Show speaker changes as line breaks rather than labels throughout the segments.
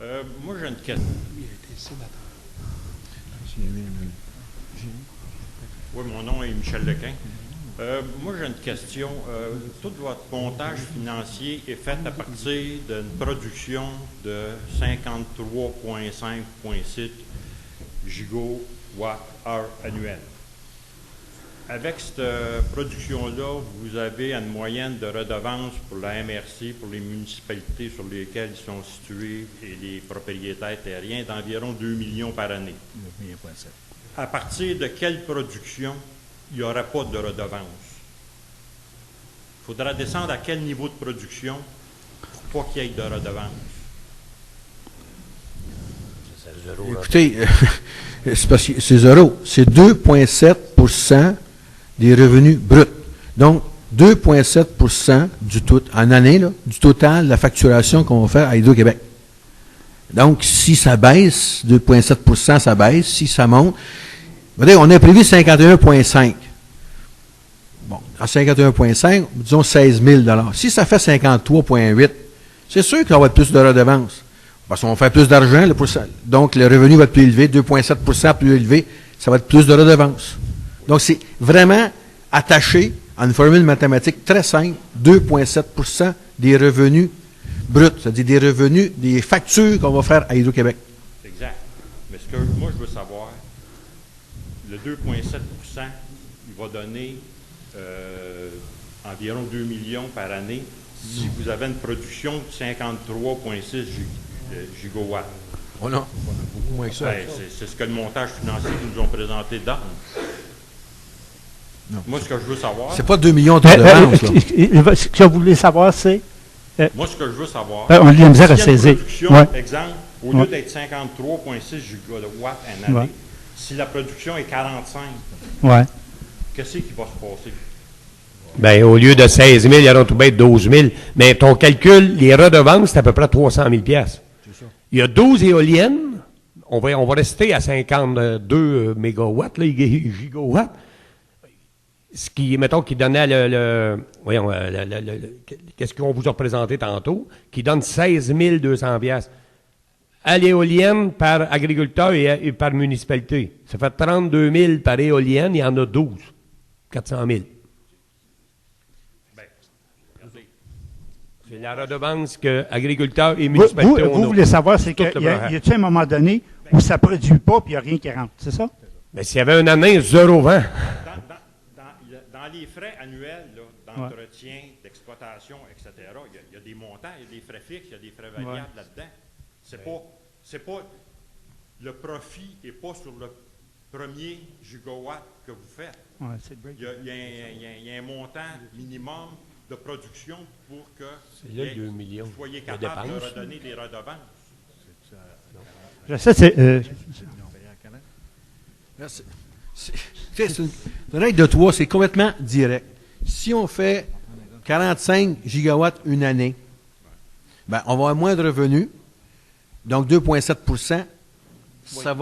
Moi, j'ai une question.
Il a été sénateur.
Oui, mon nom est Michel Lequin. Moi, j'ai une question. Tout votre montage financier est fait à partir d'une production de 53,5,6 gigawatts-heure annuels. Avec cette production-là, vous avez une moyenne de redevances pour la MRC, pour les municipalités sur lesquelles ils sont situés et les propriétaires terriens d'environ 2 millions par année.
9,7 millions.
À partir de quelle production il n'y aura pas de redevance? Il faudra descendre à quel niveau de production pour pas qu'il y ait de redevance?
C'est zéro,
Écoutez, c'est parce que c'est zéro. C'est 2,7 des revenus bruts. Donc, 2,7 du tout, en année, là, du total de la facturation qu'on va faire à Hydro-Québec. Donc, si ça baisse, 2,7 ça baisse. Si ça monte, on a prévu 51,5. Bon, à 51,5, disons 16 000 $. Si ça fait 53,8, c'est sûr qu'il va y avoir plus de redevances. Parce qu'on va faire plus d'argent, donc le revenu va être plus élevé, 2,7 plus élevé, ça va être plus de redevances. Donc, c'est vraiment attaché à une formule mathématique très simple, 2,7 des revenus bruts, c'est-à-dire des revenus, des factures qu'on va faire à Hydro-Québec.
Exact. Mais ce que moi, je veux savoir, le 2,7 il va donner environ 2 millions par année si vous avez une production de 53,6 gigawatts.
Oh non, on a beaucoup moins que ça.
Ben, c'est ce que le montage financier qu'ils nous ont présenté donne.
Non.
Moi, ce que je veux savoir...
C'est pas 2 millions de redevances, là.
Ce que vous voulez savoir, c'est...
Moi, ce que je veux savoir...
on a de la misère à
s'il y a une
saisir.
production,
Ouais.
exemple, au lieu d'être 53,6 gigawatts en année, si la production est 45,
Ouais.
qu'est-ce qui va se passer?
Bien, au lieu de 16 000, il y aura tout bien 12 000. Mais ton calcul, les redevances, c'est à peu près 300 000 piastres. Il y a 12 éoliennes. On va rester à 52 mégawatts, là, gigawatts. Ce qui, mettons, qui donnait qu'est-ce qu'on vous a présenté tantôt, qui donne 16 200 piastres. À l'éolienne par agriculteur et par municipalité. Ça fait 32 000 par éolienne, il y en a 12. 400 000. C'est la redevance que agriculteurs et municipalités ont.
Vous voulez savoir, c'est
Tout
qu'il
le
y a
barrage.
un moment donné où ça ne produit pas et il n'y a rien qui rentre, c'est ça?
Mais s'il y avait une année, zéro vent.
Dans les frais annuels là, d'entretien, d'exploitation, etc., il y a des montants, il y a des frais fixes, il y a des frais variables là-dedans. C'est pas le profit n'est pas sur le premier gigawatt que vous faites.
Ouais, c'est le break.
Il y a un montant minimum de production pour que
là, 2 millions
vous soyez
de
capable de
dépenses.
redonner des redevances.
Je sais, c'est...
C'est une règle de 3, c'est complètement direct. Si on fait 45 gigawatts une année, ben, on va avoir moins de revenus, donc 2,7 ça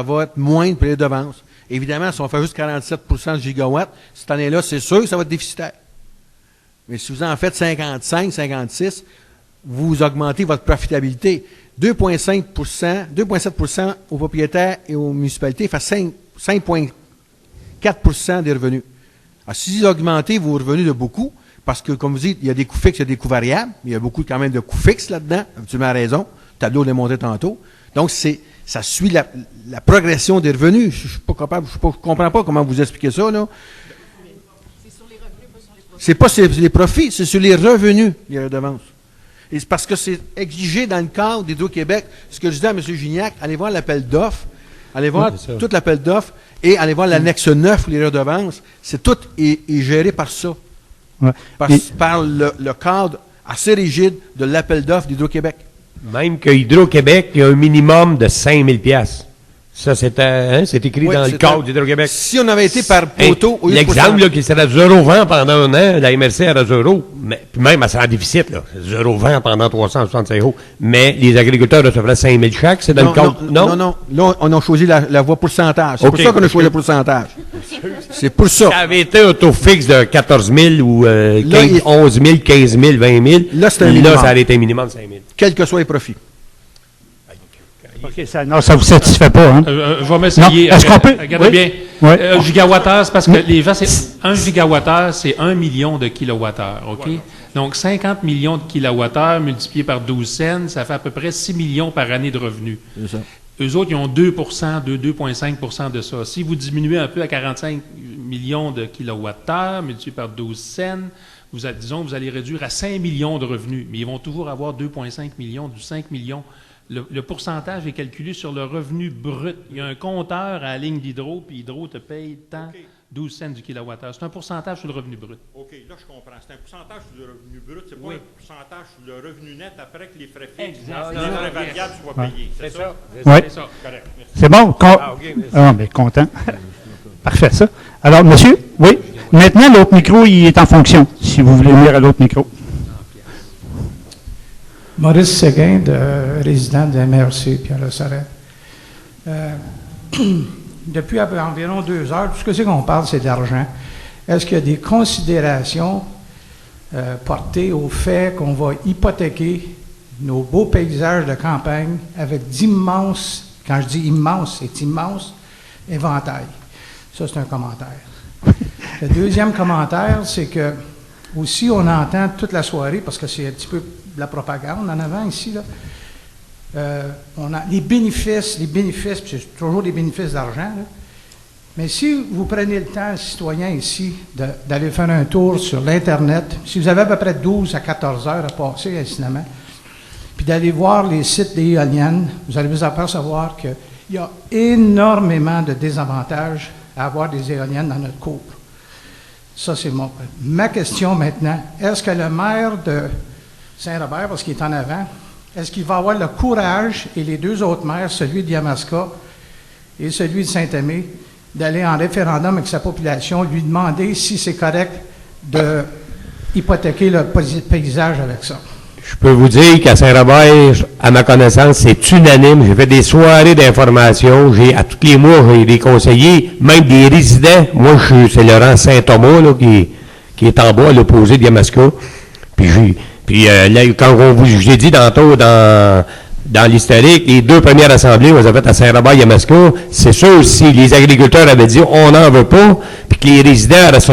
va être moins pour les devances. Évidemment, si on fait juste 47 de gigawatts, cette année-là, c'est sûr que ça va être déficitaire. Mais si vous en faites 55, 56, vous augmentez votre profitabilité. 2,7 aux propriétaires et aux municipalités fait 5,4 des revenus. Alors, si vous augmentez vos revenus de beaucoup, parce que, comme vous dites, il y a des coûts fixes, il y a des coûts variables, mais il y a beaucoup quand même de coûts fixes là-dedans, tu m'as raison, le tableau l'a montré tantôt. Donc, ça suit la progression des revenus. Je ne comprends pas comment vous expliquez ça, là.
C'est sur les revenus, pas sur les profits.
C'est pas sur les profits, c'est sur les revenus, les redevances. Et c'est parce que c'est exigé dans le cadre d'Hydro-Québec. Ce que je dis à M. Gignac, allez voir l'appel d'offres, allez voir tout l'appel d'offres et allez voir l'annexe 9, les redevances. C'est tout est géré par ça.
Ouais.
Par le cadre assez rigide de l'appel d'offres d'Hydro-Québec.
Même que Hydro-Québec, il y a un minimum de 5 000 piastres. Ça, c'est écrit
Oui,
dans le
c'est
cadre d'Hydro-Québec.
Si on avait été par poteau, au lieu de
l'exemple, là, qui serait zéro vent pendant un an, la MRC era zéro. Mais, puis même, elle serait en déficit, là. Zéro vent pendant 365 euros. Mais les agriculteurs recevraient 5 000 chaque. C'est dans le cadre.
Non. Là, on a choisi la voie pourcentage. C'est
OK,
pour ça qu'on a choisi le pourcentage. C'est pour ça.
Ça avait été un taux fixe de 14 000 ou 11 000, 15 000, 20 000.
Là, c'est un minimum.
Là, ça aurait été un minimum de 5 000.
Quels que soient les profits.
OK, non, ça ne vous satisfait pas, hein?
Je vais m'essayer.
Non, est-ce qu'on peut-
Regardez
oui.
bien.
Oui.
Gigawattheure, c'est parce que les gens, c'est 1 gigawattheure, c'est 1 million de kilowattheures, OK?
Voilà.
Donc, 50 millions de kilowattheures multiplié par 12 cents, ça fait à peu près 6 millions par année de revenus.
C'est ça.
Eux autres, ils ont 2,5 de ça. Si vous diminuez un peu à 45 millions de kilowattheures multiplié par 12 cents, disons que vous allez réduire à 5 millions de revenus, mais ils vont toujours avoir 2,5 millions, du 5 millions. Le pourcentage est calculé sur le revenu brut. Il y a un compteur à la ligne d'Hydro, puis Hydro te paye tant, 12 cents du kilowattheure. C'est un pourcentage sur le revenu brut.
OK, là, je comprends. C'est un pourcentage sur le revenu brut, c'est
Oui.
pas un pourcentage sur le revenu net après que les frais fixes,
Exact.
les frais variables soient payés. C'est ça?
Oui.
C'est ça.
Correct. Merci.
C'est bon? Ah, mais content. Parfait, ça. Alors, monsieur, oui. Maintenant, l'autre micro, il est en fonction, si vous voulez venir à l'autre micro.
Maurice Séguin, résident de MRC, Pierre-Le-Sarret. Depuis environ 2 heures, tout ce que c'est qu'on parle, c'est d'argent. Est-ce qu'il y a des considérations portées au fait qu'on va hypothéquer nos beaux paysages de campagne avec d'immenses, quand je dis immense, c'est immense, éventail? Ça, c'est un commentaire. Le deuxième commentaire, c'est que aussi, on entend toute la soirée, parce que c'est un petit peu de la propagande en avant ici, là. On a les bénéfices, puis c'est toujours des bénéfices d'argent, là. Mais si vous prenez le temps, citoyen ici, d'aller faire un tour sur l'Internet, si vous avez à peu près 12 à 14 heures à passer incidemment, puis d'aller voir les sites des éoliennes, vous allez vous apercevoir qu'il y a énormément de désavantages à avoir des éoliennes dans notre cour. Ça, c'est ma question maintenant. Est-ce que le maire de Saint-Robert, parce qu'il est en avant, est-ce qu'il va avoir le courage, et les deux autres maires, celui de Yamaska et celui de Saint-Aimé, d'aller en référendum avec sa population, lui demander si c'est correct de hypothéquer le paysage avec ça?
Je peux vous dire qu'à Saint-Robert, à ma connaissance, c'est unanime. J'ai fait des soirées d'information. À tous les mois, j'ai des conseillers, même des résidents. Moi, c'est Laurent Saint-Thomas, là, qui est en bas, à l'opposé de Yamaska. Puis là, quand j'ai dit tantôt dans l'historique, les 2 premières assemblées, on les a faites à Saint-Robert-Yamaska. C'est sûr, si les agriculteurs avaient dit on n'en veut pas, puis que les résidents restent.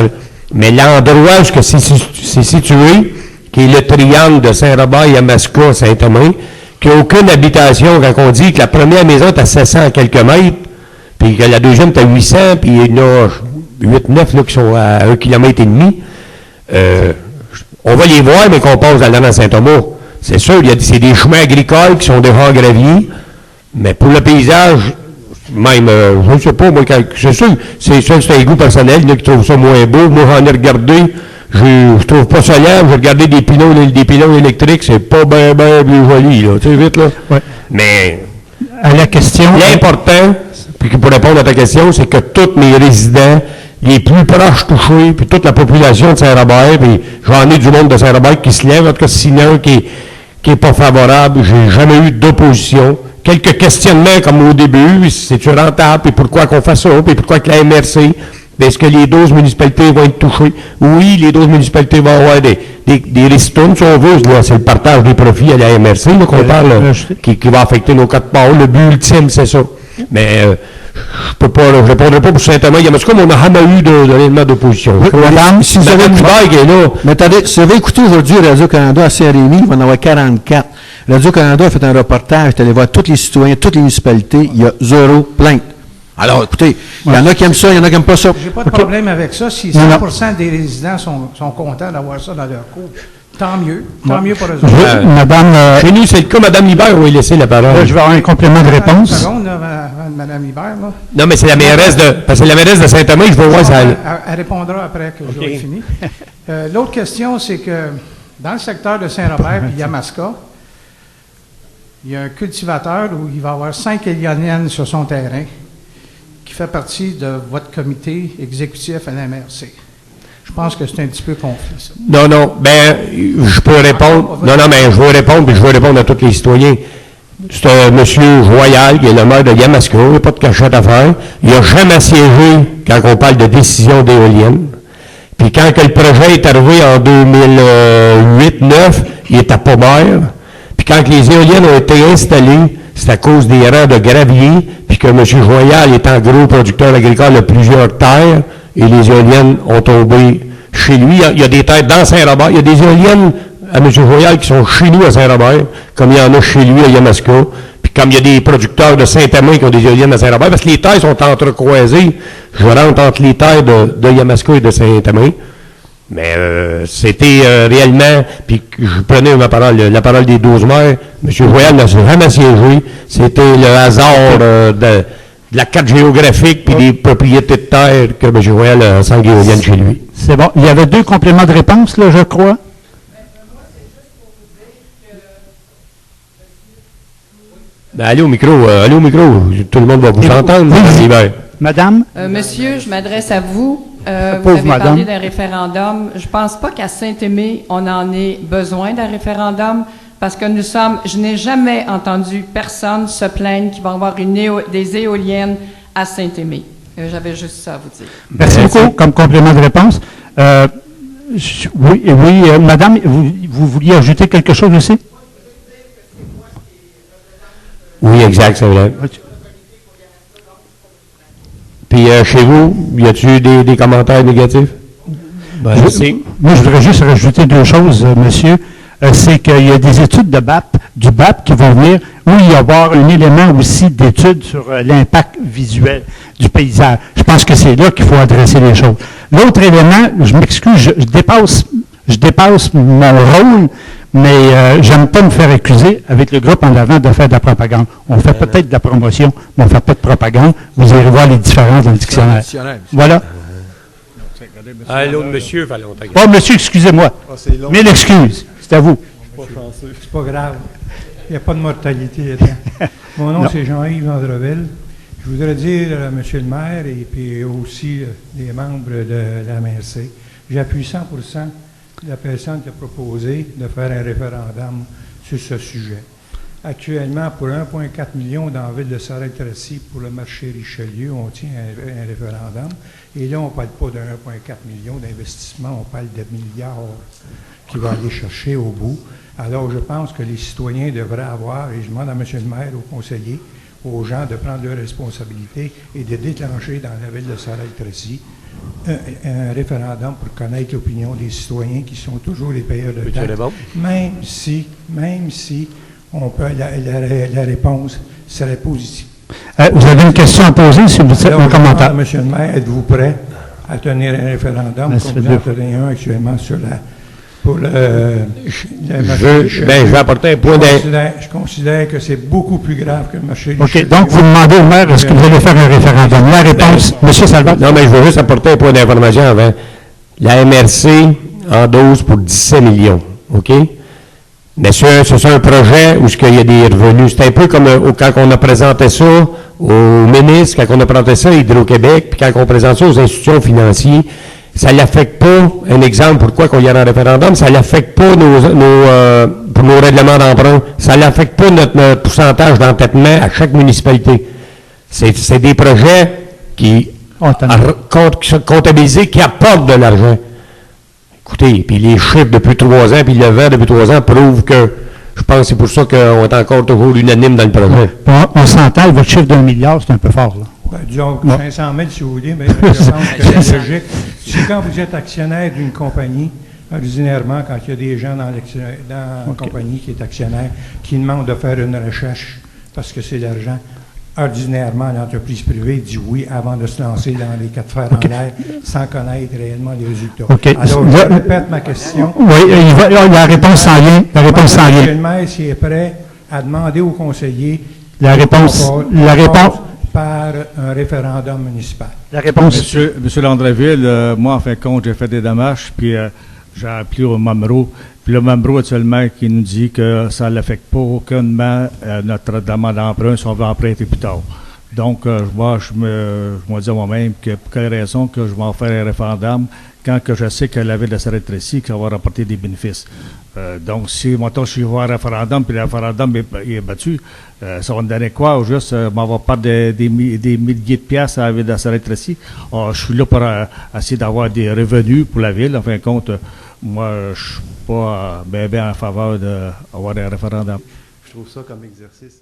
Mais l'endroit où c'est situé, qui est le triangle de Saint-Robert-Yamaska, Saint-Thomas, qui n'a aucune habitation, quand on dit que la première maison est à 700 quelques mètres, puis que la deuxième est à 800, puis il y en a 8-9 qui sont à 1,5 km. On va les voir, mais qu'on passe dans Saint-Thomas. C'est sûr, c'est des chemins agricoles qui sont déjà graviers, mais pour le paysage, même, je ne sais pas, moi, c'est sûr, c'est un goût personnel, il y en a qui trouvent ça moins beau. Moi, j'en ai regardé, je trouve pas ça lent, j'ai regardé des pylônes électriques, c'est pas bien joli, là, tu sais, vite, là.
Ouais.
Mais,
À la question.
l'important, puis pour répondre à ta question, c'est que tous mes résidents, les plus proches touchés, puis toute la population de Saint-Robert, puis j'en ai du monde de Saint-Robert qui se lève, en tout cas, sinon, qui est pas favorable, j'ai jamais eu d'opposition. Quelques questionnements, comme au début, c'est-tu rentable, puis pourquoi qu'on fait ça, puis pourquoi que la MRC, est-ce que les 12 municipalités vont être touchées? Oui, les 12 municipalités vont avoir des ristournes, si on veut, là, c'est le partage des profits à la MRC, là, qu'on parle, qui va affecter nos 4 parts. Le but ultime, c'est ça. Mais, je répondrai pas pour Saint-Thomas. Il y a mais on n'a jamais eu d'élément d'opposition.
Madame, si vous avez
qui est là.
Mais attendez, si vous avez écouté aujourd'hui Radio-Canada à Saint-Rémy, il va en avoir 44. Radio-Canada a fait un reportage, est allé voir tous les citoyens, toutes les municipalités, il y a 0 plainte. Alors, écoutez, il y en a qui aiment ça, il y en a qui n'aiment pas ça.
J'ai pas de problème avec ça. Si 100% des résidents sont contents d'avoir ça dans leur cour, tant mieux pour eux autres.
Madame,
Chez nous, c'est le cas, Mme Libert, on va lui laisser la parole.
là, je vais avoir un complément de réponse.
Une seconde, là, Mme Hibert, là.
Non, mais c'est la mairesse parce que c'est la mairesse de Saint-Thomas, je vais voir ça.
Elle répondra après que j'aurai fini. L'autre question, c'est que dans le secteur de Saint-Robert et Yamaska, il y a un cultivateur où il va avoir 5 éoliennes sur son terrain qui fait partie de votre comité exécutif à la MRC. Je pense que c'est un petit peu conflit, ça.
Non, je peux répondre. Non, mais je vais répondre, puis je vais répondre à tous les citoyens. C'est un monsieur Royal, qui est le maire de Yamaska, il n'y a pas de cachette à faire. Il n'a jamais siégé quand on parle de décision d'éolienne. Puis quand que le projet est arrivé en 2008-2009, il n'était pas maire. Puis quand les éoliennes ont été installées, c'est à cause des rangs de gravier, puis que M. Joyal étant gros producteur agricole de plusieurs terres, et les éoliennes ont tombé chez lui. Il y a des terres dans Saint-Robert. Il y a des éoliennes à M. Joyal qui sont chez nous à Saint-Robert, comme il y en a chez lui à Yamaska. Puis comme il y a des producteurs de Saint-Amand qui ont des éoliennes à Saint-Robert, parce que les terres sont entrecroisées. Je rentre entre les terres de Yamaska et de Saint-Amand. Mais c'était réellement, puis je prenais la parole des 12 maires, M. Joyal n'a jamais siégé. C'était le hasard de la carte géographique puis des propriétés de terre que M. Joyal a sans éolienne chez lui.
C'est bon. Il y avait 2 compléments de réponse, là, je crois.
Ben, allez au micro, tout le monde va vous entendre.
Oui. Madame?
Monsieur, je m'adresse à vous. Vous
Pauvre
avez
madame.
parlé d'un référendum. Je ne pense pas qu'à Saint-Aimé, on en ait besoin d'un référendum parce que je n'ai jamais entendu personne se plaindre qu'il va y avoir des éoliennes à Saint-Aimé. J'avais juste ça à vous dire.
Merci beaucoup comme complément de réponse. Oui, madame, vous vouliez ajouter quelque chose aussi?
Oui, exact, c'est vrai. Puis chez vous, y a-t-il des commentaires négatifs?
Moi, je voudrais juste rajouter 2 choses, monsieur. C'est qu'il y a des études du BAP qui vont venir, où il va y avoir un élément aussi d'étude sur l'impact visuel du paysage. Je pense que c'est là qu'il faut adresser les choses. L'autre élément, je m'excuse, je dépasse mon rôle, mais j'aime pas me faire accuser avec le groupe en avant de faire de la propagande. On fait peut-être de la promotion, mais on ne fait pas de propagande. Vous irez voir les différences dans le dictionnaire. Voilà.
L'autre monsieur, fallait longtemps.
Oh, monsieur, excusez-moi. Mille excuses. C'est à vous.
C'est pas grave. Il n'y a pas de mortalité là-dedans. Mon nom, c'est Jean-Yves Andreville. Je voudrais dire à M. le maire et puis aussi les membres de la MRC, j'appuie 100% la personne qui a proposé de faire un référendum sur ce sujet. Actuellement, pour 1,4 million dans la ville de Sorel-Tracy, pour le marché Richelieu, on tient un référendum. Et là, on ne parle pas de 1,4 million d'investissement, on parle de milliards qui va aller chercher au bout. Alors, je pense que les citoyens devraient avoir, et je demande à M. le maire, aux conseillers, aux gens de prendre leurs responsabilités et de déclencher dans la ville de Sorel-Tracy un référendum pour connaître l'opinion des citoyens qui sont toujours les payeurs de taxes, même si on peut, la réponse serait positive.
Vous avez une question à poser, si vous êtes un commentaire.
Monsieur le maire, êtes-vous prêt à tenir un référendum comme vous en tenez un actuellement sur
je vais apporter un point
je considère que c'est beaucoup plus grave que le marché du
OK, donc vous demandez au maire, est-ce que vous allez faire un référendum? La réponse, M. Salvat.
Non, mais je veux juste apporter un point d'information avant. La MRC endosse pour 17 millions, OK? Mais c'est un projet où il y a des revenus. C'est un peu comme quand on a présenté ça au ministre, quand on a présenté ça à Hydro-Québec, puis quand on présente ça aux institutions financières, ça n'affecte pas, un exemple, pourquoi qu'on y a un référendum, ça n'affecte pas pour nos règlements d'emprunt, ça n'affecte pas notre pourcentage d'entêtement à chaque municipalité. C'est des projets qui sont comptabilisés, qui apportent de l'argent. Écoutez, puis les chiffres depuis 3 ans, puis le vent depuis 3 ans prouvent que, je pense que c'est pour ça qu'on est encore toujours unanime dans le projet.
On s'entend, votre chiffre d'1 milliard, c'est un peu fort, là.
Disons 500 000 si vous voulez, mais je pense que c'est logique. C'est quand vous êtes actionnaire d'une compagnie, ordinairement, quand il y a des gens dans la compagnie qui est actionnaire, qui demandent de faire une recherche parce que c'est l'argent, ordinairement, l'entreprise privée dit oui avant de se lancer dans les 4 fers en l'air sans connaître réellement les résultats. Alors, je répète ma question.
Oui, la réponse s'en vient. La réponse s'en vient.
Le maire, s'il est prêt à demander aux conseillers
la réponse
par un référendum municipal.
La réponse.
Monsieur Landreville, moi, en fin de compte, j'ai fait des démarches, puis j'ai appelé au MAMRO. Puis le MAMRO actuellement qui nous dit que ça n'affecte pas aucunement notre demande d'emprunt si on veut emprunter plus tard. Donc, moi, je me dis à moi-même que pour quelle raison que je vais en faire un référendum quand que je sais que la ville de Sorel-Tracy que ça va rapporter des bénéfices. Donc, si, maintenant, je vais à un référendum, puis le référendum est battu, ça va me donner quoi? Juste m'avoir pas des milliers de piastres à la ville de Sorel-Tracy. Je suis là pour essayer d'avoir des revenus pour la ville. En fin de compte, moi, je suis pas bien en faveur d'avoir un référendum.
Je trouve ça comme exercice.